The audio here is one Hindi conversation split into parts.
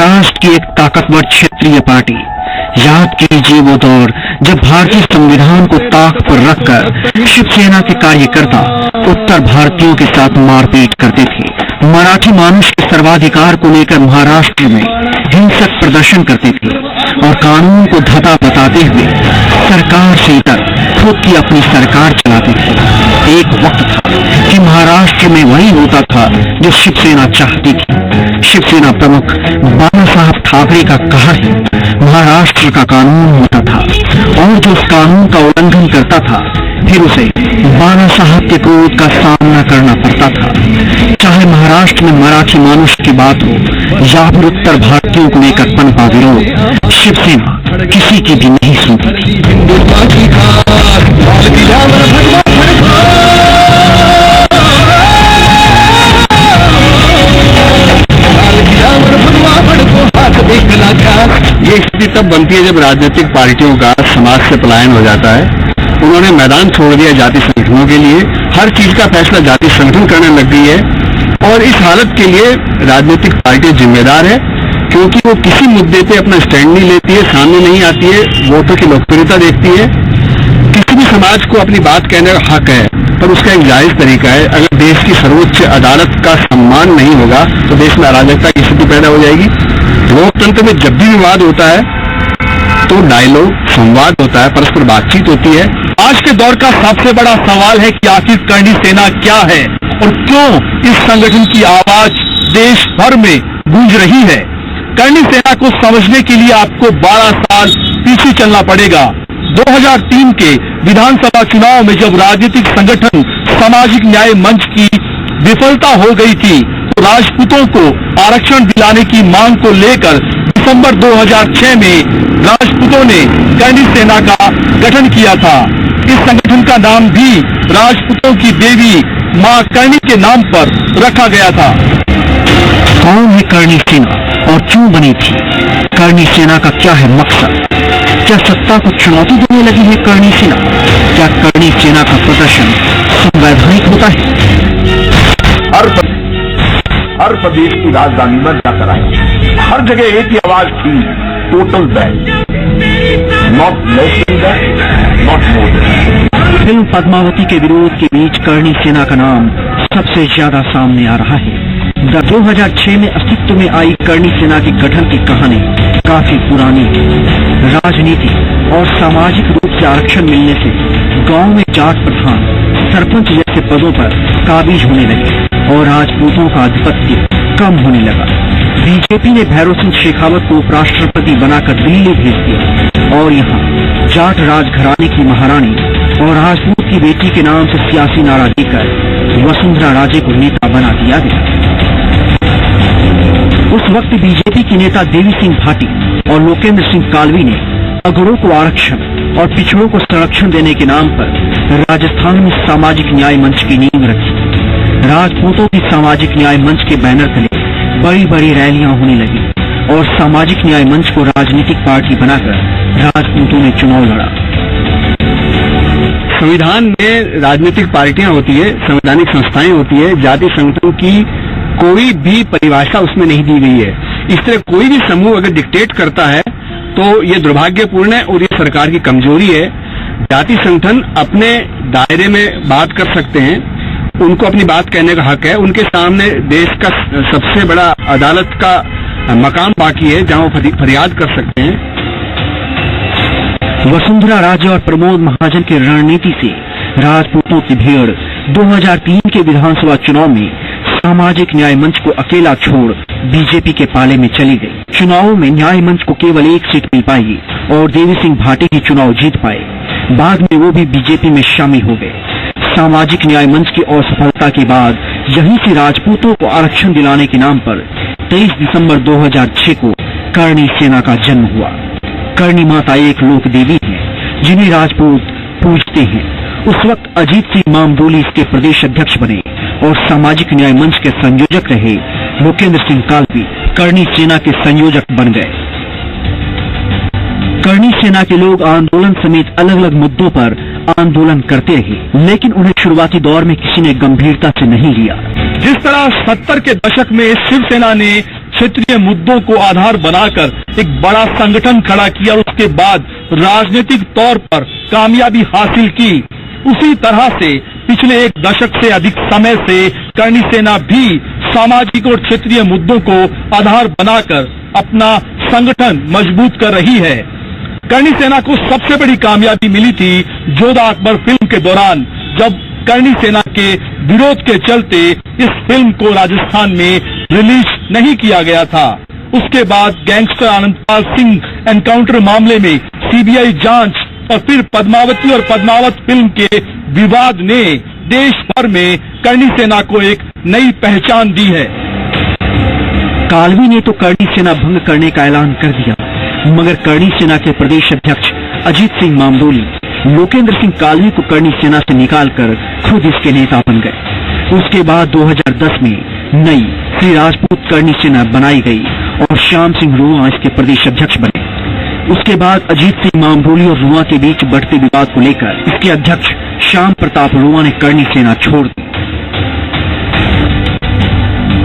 महाराष्ट्र की एक ताकतवर क्षेत्रीय पार्टी। याद कीजिए वो दौर जब भारतीय संविधान को ताक पर रखकर शिवसेना के कार्यकर्ता उत्तर भारतीयों के साथ मारपीट करते थे, मराठी मानुष के सर्वाधिकार को लेकर महाराष्ट्र में हिंसक प्रदर्शन करते थे और कानून को धता बताते हुए सरकार से इतर खुद की अपनी सरकार चलाते थे। एक वक्त था कि महाराष्ट्र में वही होता था जो शिवसेना चाहती थी। शिवसेना प्रमुख बाला साहब ठाकरे का कहर महाराष्ट्र का कानून होता था और जो उस कानून का उल्लंघन करता था फिर उसे बाला साहब के क्रोध का सामना करना पड़ता था। चाहे महाराष्ट्र में मराठी मानुष की बात हो या फिर उत्तर भारतीयों को लेकर पनपा विरोध, शिवसेना किसी की भी नहीं सुनती थी। ये स्थिति तब बनती है जब राजनीतिक पार्टियों का समाज से पलायन हो जाता है। उन्होंने मैदान छोड़ दिया जाति संगठनों के लिए, हर चीज का फैसला जाति संगठन करने लग गई है और इस हालत के लिए राजनीतिक पार्टी जिम्मेदार है, क्योंकि वो किसी मुद्दे पे अपना स्टैंड नहीं लेती है, सामने नहीं आती है, वोटों की लोकप्रियता देखती है। किसी भी समाज को अपनी बात कहने का हक है, पर उसका एक जायज तरीका है। अगर देश की सर्वोच्च अदालत का सम्मान नहीं होगा तो देश में अराजकता की स्थिति पैदा हो जाएगी। लोकतंत्र में जब भी विवाद होता है तो डायलॉग, संवाद होता है, परस्पर बातचीत होती है। आज के दौर का सबसे बड़ा सवाल है कि आखिर करणी सेना क्या है और क्यों इस संगठन की आवाज देश भर में गूंज रही है। करणी सेना को समझने के लिए आपको 12 साल पीछे चलना पड़ेगा। 2003 के विधानसभा चुनाव में जब राजनीतिक संगठन सामाजिक न्याय मंच की विफलता हो गई थी तो राजपूतों को आरक्षण दिलाने की मांग को लेकर दिसंबर 2006 में राजपूतों ने करणी सेना का गठन किया था। इस संगठन का नाम भी राजपूतों की देवी मां करणी के नाम पर रखा गया था। कौन है करणी सेना और क्यों बनी थी? करणी सेना का क्या है मकसद? क्या सत्ता को चुनौती देने लगी है करणी सेना? क्या करणी सेना का प्रदर्शन संवैधानिक होता है? हर प्रदेश की राजधानी में जाकर आई, हर जगह एक ही आवाज थी, total ban, not less than that, not more than. Film Padmavati के विरोध के बीच करणी सेना का नाम सबसे ज्यादा सामने आ रहा है। 2006 में अस्तित्व में आई करणी सेना के गठन की कहानी काफी पुरानी है। राजनीति और सामाजिक रूप से आरक्षण मिलने से गांव में जाट प्रधान, सरपंच जैसे पदों पर काबिज होने लगे और राजपूतों का आधिपत्य कम होने लगा। बीजेपी ने भैरव सिंह शेखावत को उपराष्ट्रपति बनाकर दिल्ली भेज दिया और यहाँ जाट राजघराने की महारानी और राजपूत की बेटी के नाम से सियासी नारा देकर वसुंधरा राजे को नेता बना दिया गया। उस वक्त बीजेपी की नेता देवी सिंह भाटी और लोकेंद्र सिंह कालवी ने अगड़ों को आरक्षण और पिछड़ों को संरक्षण देने के नाम पर राजस्थान में सामाजिक न्याय मंच की नींव रखी। राजपूतों की सामाजिक न्याय मंच के बैनर तले बड़ी बड़ी रैलियां होने लगी और सामाजिक न्याय मंच को राजनीतिक पार्टी बनाकर राजपूतों ने चुनाव लड़ा। संविधान में राजनीतिक पार्टियां होती है, संवैधानिक संस्थाएं होती है, जाति संगठन की कोई भी परिभाषा उसमें नहीं दी गई है। इस तरह कोई भी समूह अगर डिक्टेट करता है तो ये दुर्भाग्यपूर्ण है और ये सरकार की कमजोरी है। जाति संगठन अपने दायरे में बात कर सकते हैं, उनको अपनी बात कहने का हक है। उनके सामने देश का सबसे बड़ा अदालत का मकाम बाकी है जहां वो फरियाद कर सकते हैं। वसुंधरा राजे और प्रमोद महाजन की रणनीति से राजपूतों की भीड़ 2003 के विधानसभा चुनाव में सामाजिक न्याय मंच को अकेला छोड़ बीजेपी के पाले में चली गई। चुनावों में न्याय मंच को केवल एक सीट मिल पाई और देवी सिंह भाटी ही चुनाव जीत पाए। बाद में वो भी बीजेपी में शामिल हो गए। सामाजिक न्याय मंच की असफलता के बाद यहीं से राजपूतों को आरक्षण दिलाने के नाम पर 23 दिसंबर 2006 को करणी सेना का जन्म हुआ। करणी माता एक लोक देवी है जिन्हें राजपूत पूजते हैं। उस वक्त अजीत सिंह मामडोली इसके प्रदेश अध्यक्ष बने और सामाजिक न्याय मंच के संयोजक रहे लोकेंद्र सिंह कालवी करणी सेना के संयोजक बन गए। करणी सेना के लोग आंदोलन समेत अलग अलग मुद्दों पर आंदोलन करते रहे, लेकिन उन्हें शुरुआती दौर में किसी ने गंभीरता से नहीं लिया। जिस तरह 70 के दशक में शिवसेना ने क्षेत्रीय मुद्दों को आधार बनाकर एक बड़ा संगठन खड़ा किया और उसके बाद राजनीतिक तौर पर कामयाबी हासिल की। उसी तरह से पिछले एक दशक से अधिक समय से करणी सेना भी सामाजिक और क्षेत्रीय मुद्दों को आधार बनाकर अपना संगठन मजबूत कर रही है। करणी सेना को सबसे बड़ी कामयाबी मिली थी जोधा अकबर फिल्म के दौरान, जब करणी सेना के विरोध के चलते इस फिल्म को राजस्थान में रिलीज नहीं किया गया था। उसके बाद गैंगस्टर आनंदपाल सिंह एनकाउंटर मामले में सीबीआई जांच और फिर पद्मावती और पद्मावत फिल्म के विवाद ने देश भर में करणी सेना को एक नई पहचान दी है। कालवी ने तो करणी सेना भंग करने का ऐलान कर दिया, मगर करणी सेना के प्रदेश अध्यक्ष अजीत सिंह मामदोली लोकेंद्र सिंह कालवी को करणी सेना से निकालकर खुद इसके नेता बन गए। उसके बाद 2010 में नई श्री राजपूत करणी सेना बनाई गई और श्याम सिंह रुआ इसके प्रदेश अध्यक्ष बने। उसके बाद अजीत सिंह मामदोली और रुआ के बीच बढ़ते विवाद को लेकर इसके अध्यक्ष श्याम प्रताप रुआ ने करणी सेना छोड़ दी।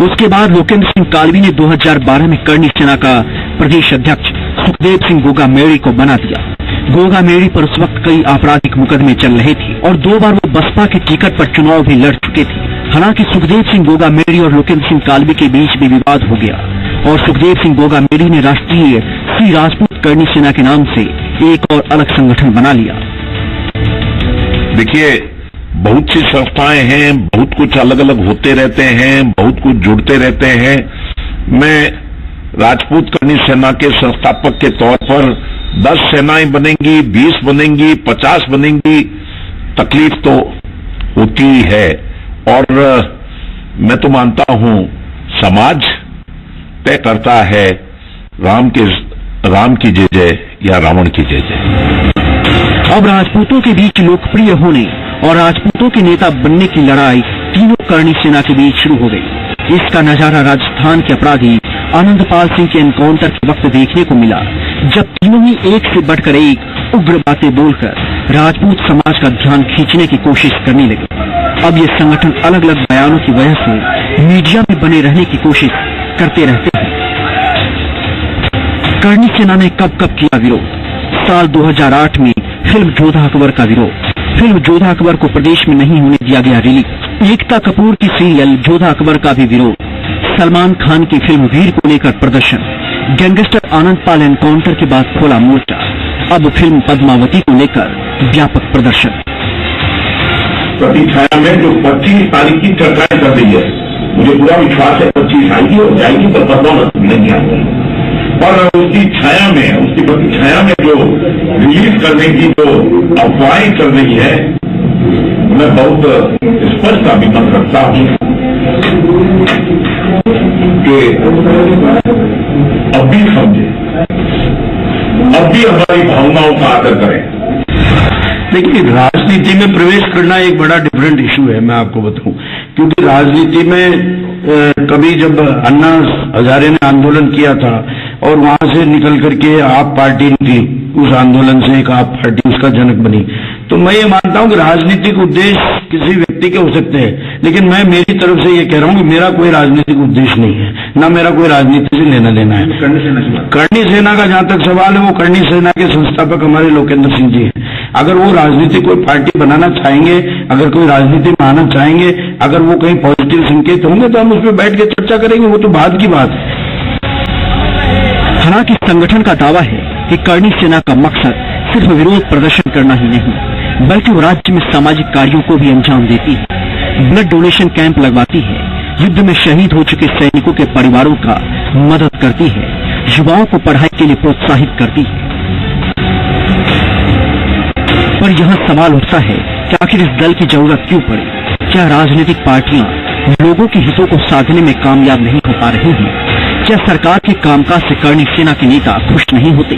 उसके बाद लोकेंद्र सिंह कालवी ने 2012 में करणी सेना का प्रदेश अध्यक्ष सुखदेव सिंह गोगा मेड़ी को बना दिया। गोगा मेड़ी पर उस वक्त कई आपराधिक मुकदमे चल रहे थे और 2 बार वो बसपा के टिकट पर चुनाव भी लड़ चुके थे। हालांकि सुखदेव सिंह गोगा मेड़ी और लोकेंद्र सिंह कालवी के बीच भी विवाद हो गया और सुखदेव सिंह गोगा मेड़ी ने राष्ट्रीय श्री राजपूत करणी सेना के नाम से एक और अलग संगठन बना लिया। देखिए, बहुत सी संस्थाएं हैं, बहुत कुछ अलग अलग होते रहते हैं, बहुत कुछ जुड़ते रहते हैं। मैं राजपूत करणी सेना के संस्थापक के तौर पर 10 सेनाएं बनेंगी, 20 बनेंगी, 50 बनेंगी, तकलीफ तो होती ही है। और मैं तो मानता हूं समाज तय करता है राम की जय जय या रावण की जय जय। अब राजपूतों के बीच लोकप्रिय होने और राजपूतों के नेता बनने की लड़ाई तीनों करणी सेना के बीच शुरू हो गई। इसका नजारा राजस्थान के अपराधी आनंदपाल सिंह के एनकाउंटर के वक्त देखने को मिला, जब तीनों ही एक से बढ़कर एक उग्र बातें बोलकर राजपूत समाज का ध्यान खींचने की कोशिश करने लगे। अब ये संगठन अलग अलग बयानों की वजह से मीडिया में बने रहने की कोशिश करते रहते हैं। करणी सेना ने कब कब किया विरोध? साल 2008 में फिल्म जोधा अकबर का विरोध। फिल्म जोधा अकबर को प्रदेश में नहीं होने दिया गया रिलीज। एकता कपूर की सीरियल जोधा अकबर का भी विरोध। सलमान खान की फिल्म वीर को लेकर प्रदर्शन। गैंगस्टर आनंदपाल एनकाउंटर के बाद खोला मोर्चा। अब फिल्म पद्मावती को लेकर व्यापक प्रदर्शन। प्रति छाया में जो 25 तारीख की चर्चाएं कर रही है, मुझे पूरा विश्वास है 25 आएगी और जाएगी, पर पद्मावती नहीं आएगी। और उसकी छाया में, उसकी प्रति छाया में जो रिलीज करने की जो अफवाहें चल रही है, मैं बहुत स्पष्ट अभिमत रखता हूं कि अब भी समझे, अब भी हमारी भावनाओं का आदर करें। देखिए, राजनीति में प्रवेश करना एक बड़ा डिफरेंट इशू है, मैं आपको बताऊं। क्योंकि राजनीति में कभी जब अन्ना हजारे ने आंदोलन किया था और वहां से निकल करके आप पार्टी निकली, उस आंदोलन से एक आप पार्टी उसका जनक बनी, तो मैं ये मानता हूं कि राजनीतिक उद्देश्य किसी व्यक्ति के हो सकते हैं, लेकिन मैं मेरी तरफ से ये कह रहा हूं कि मेरा कोई राजनीतिक उद्देश्य नहीं है, ना मेरा कोई राजनीति से लेना देना है। करणी सेना का जहां तक सवाल है, वो करणी सेना के संस्थापक हमारे लोकेंद्र सिंह जी हैं। अगर वो राजनीति कोई पार्टी बनाना चाहेंगे, अगर कोई राजनीति में आना चाहेंगे, अगर वो कहीं पॉजिटिव संकेत होंगे तो हम उस पर बैठ के चर्चा करेंगे, वो तो बाद की बात है। हालांकि संगठन का दावा है कि करणी सेना का मकसद सिर्फ विरोध प्रदर्शन करना ही नहीं, बल्कि वो राज्य में सामाजिक कार्यों को भी अंजाम देती है। ब्लड डोनेशन कैंप लगवाती है, युद्ध में शहीद हो चुके सैनिकों के परिवारों का मदद करती है, युवाओं को पढ़ाई के लिए प्रोत्साहित करती है। पर यहाँ सवाल उठता है कि आखिर इस दल की जरूरत क्यों पड़ी? क्या राजनीतिक पार्टियां लोगों के हितों को साधने में कामयाब नहीं हो पा रही हैं? क्या सरकार के कामकाज से करणी सेना के नेता खुश नहीं होते?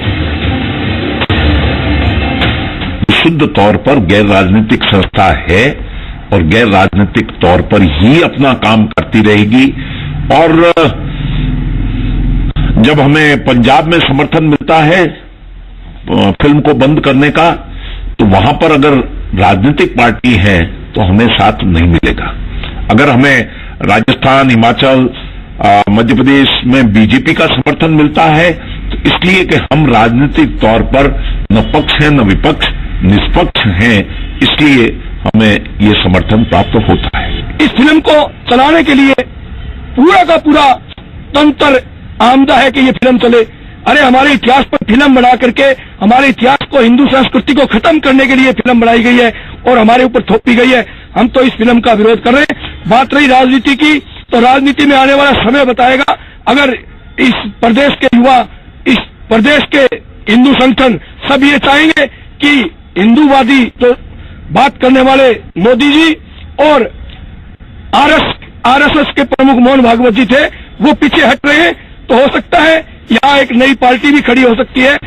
शुद्ध तौर पर गैर राजनीतिक संस्था है और गैर राजनीतिक तौर पर ही अपना काम करती रहेगी। और जब हमें पंजाब में समर्थन मिलता है फिल्म को बंद करने का, तो वहां पर अगर राजनीतिक पार्टी है तो हमें साथ नहीं मिलेगा। अगर हमें राजस्थान, हिमाचल, मध्य प्रदेश में बीजेपी का समर्थन मिलता है, तो इसलिए कि हम राजनीतिक तौर पर न पक्ष हैं न विपक्ष, निष्पक्ष हैं, इसलिए हमें ये समर्थन प्राप्त होता है। इस फिल्म को चलाने के लिए पूरा का पूरा तंत्र आमदा है कि ये फिल्म चले। अरे हमारे इतिहास पर फिल्म बना करके हमारे इतिहास को, हिंदू संस्कृति को खत्म करने के लिए फिल्म बनाई गई है और हमारे ऊपर थोपी गई है। हम तो इस फिल्म का विरोध कर रहे हैं। बात रही राजनीति की, तो राजनीति में आने वाला समय बताएगा। अगर इस प्रदेश के युवा, इस प्रदेश के हिंदू संगठन सब ये चाहेंगे कि हिंदूवादी तो बात करने वाले मोदी जी और आरएसएस के प्रमुख मोहन भागवत जी थे, वो पीछे हट रहे हैं, तो हो सकता है यहाँ एक नई पार्टी भी खड़ी हो सकती है।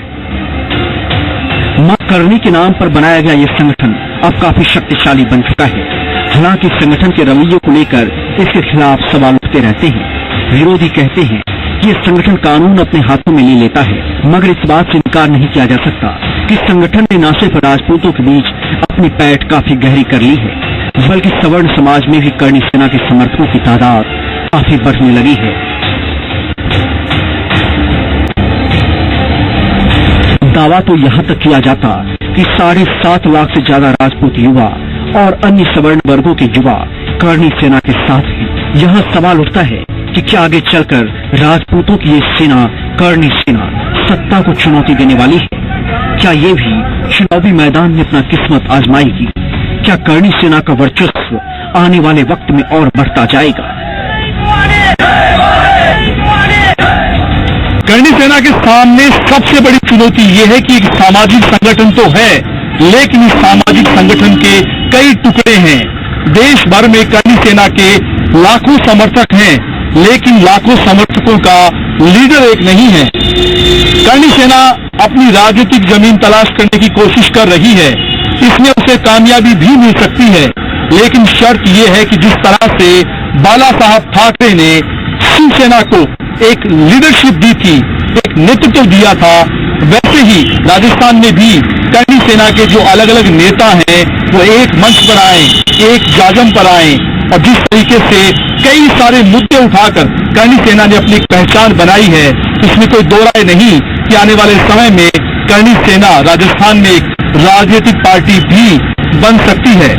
मां करनी के नाम पर बनाया गया ये संगठन अब काफी शक्तिशाली बन चुका है। हालांकि संगठन के रवैये को लेकर इसके खिलाफ सवाल उठते रहते हैं। विरोधी कहते हैं कि ये संगठन कानून अपने हाथों में ले लेता है, मगर इस बात से इनकार नहीं किया जा सकता कि संगठन ने न सिर्फ राजपूतों के बीच अपनी पैठ काफी गहरी कर ली है, बल्कि सवर्ण समाज में भी करणी सेना के समर्थकों की तादाद काफी बढ़ने लगी है। दावा तो यहाँ तक किया जाता कि 7.5 लाख से ज्यादा राजपूत युवा और अन्य सवर्ण वर्गों के युवा करणी सेना के साथ हैं। यहाँ सवाल उठता है कि क्या आगे चलकर राजपूतों की ये सेना, करणी सेना, सत्ता को चुनौती देने वाली है? क्या ये भी चुनावी मैदान में अपना किस्मत आजमाएगी? क्या करणी सेना का वर्चस्व आने वाले वक्त में और बढ़ता जाएगा? करणी सेना के सामने सबसे बड़ी चुनौती ये है कि एक सामाजिक संगठन तो है, लेकिन इस सामाजिक संगठन के कई टुकड़े हैं। देश भर में करणी सेना के लाखों समर्थक हैं, लेकिन लाखों समर्थकों का लीडर एक नहीं है। करणी सेना अपनी राजनीतिक जमीन तलाश करने की कोशिश कर रही है, इसमें उसे कामयाबी भी मिल सकती है, लेकिन शर्त यह है कि जिस तरह से बाला साहब ठाकरे ने शिवसेना को एक लीडरशिप दी थी, एक नेतृत्व दिया था, वैसे ही राजस्थान में भी करणी सेना के जो अलग अलग नेता हैं वो एक मंच पर आए, एक जाजम पर आए और जिस तरीके से कई सारे मुद्दे उठाकर करणी सेना ने अपनी पहचान बनाई है, इसमें कोई दो राय नहीं कि आने वाले समय में करणी सेना राजस्थान में एक राजनीतिक पार्टी भी बन सकती है।